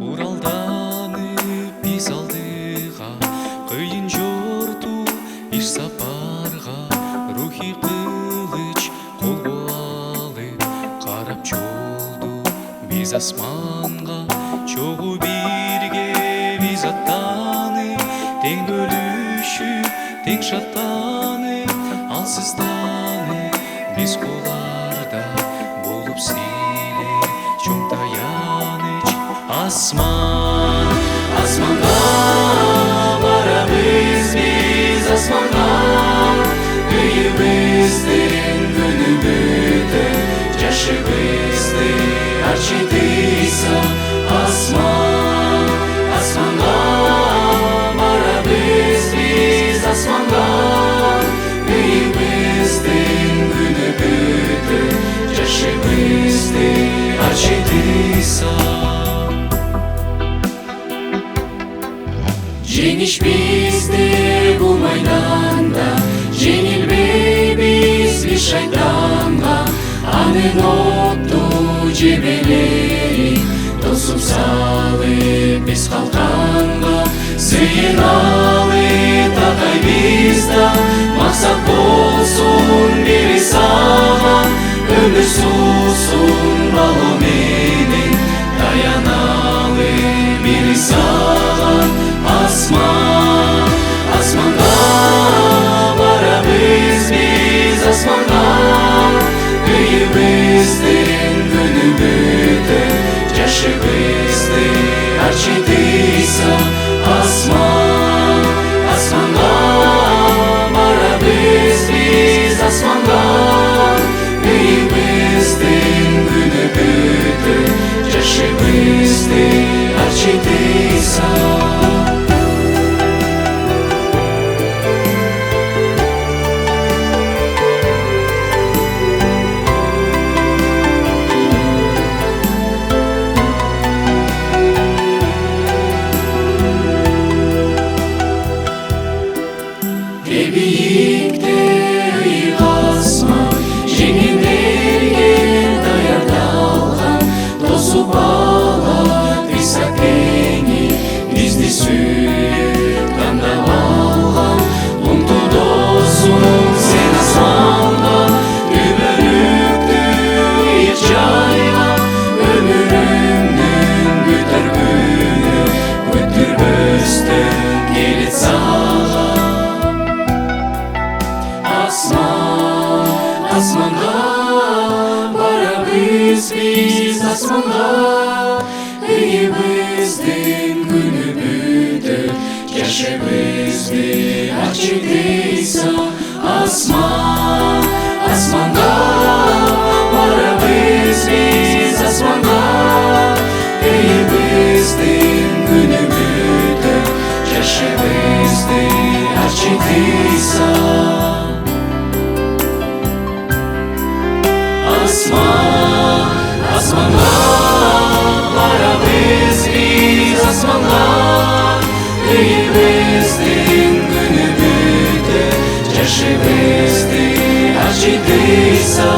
Уралданып биз алдыга, кыйын жорту иш сапарга, рухи кылыч колго алып карап жолду биз асманга. Чогуу бирге биз аттанып, тең бөлүшүп, тең шаттанып, алсызданып биз куларда болуп силе чоң таяныч. Асман, асманга барабыз биз, асманга үйүбүздүн күнү бүтөт, жашыбызды арчыдыйса. Асман, асманга барабыз биз, асманга үйүбүздүн күнү бүтөт, жашыбызды арчыдыйса. Жеңиш бизде бул майданда, жеңилбейбиз биз шайтанга. Анын оттуу жебелери тосуп салып биз калканга. Сыйыналы татайбыз да, максат болсун бири сага. Өмүр суусун бало менен таяналы бири сага. Асман, асманга барабыз биз, асманга үйүбүздүн күнү бүтөт, жашыбызды арчыдыйса. Асман, асманга барабыз биз, асманга үйүбүздүн күнү бүтөт, жашыбызды арчыдыйса. Биікте ыйык асман, жеңилерге даярдалган, тосуп алат иса теңи бизди сүйүп тандап алган. Унту досум сен асманга, түбөлүктү ыйык жайган, өмүрүмдүн көтөргүнү көтөрбөстөн келет сага. Асманга барабыз биз, асманга үйүбүздүн күнү бүтөт, жашыбызды арчыдыйса. Асман, асманга барабыз биз, асманга үйүбүздүн күнү бүтөт, жашыбызды арчыдыйса. Асман, асманга барабыз биз, асманга үйүбүздүн күнү бүтөт, жашыбызды арчыдыйса.